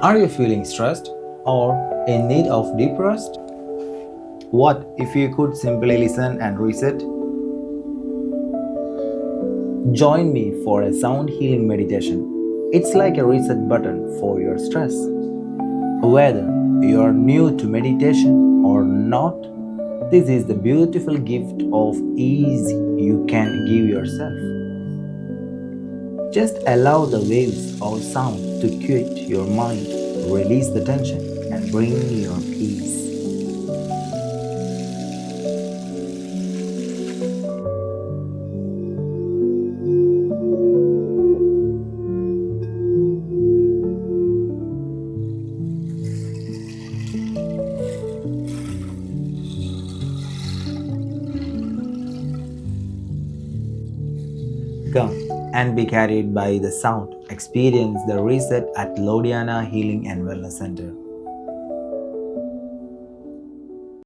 Are you feeling stressed or in need of deep rest? What if you could simply listen and reset? Join me for a sound healing meditation. It's like a reset button for your stress. Whether you are new to meditation or not, this is the beautiful gift of ease you can give yourself. Just allow the waves of sound to quiet your mind, release the tension, and bring your peace. Come and be carried by the sound. Experience the reset at Lodiana Healing and Wellness Center.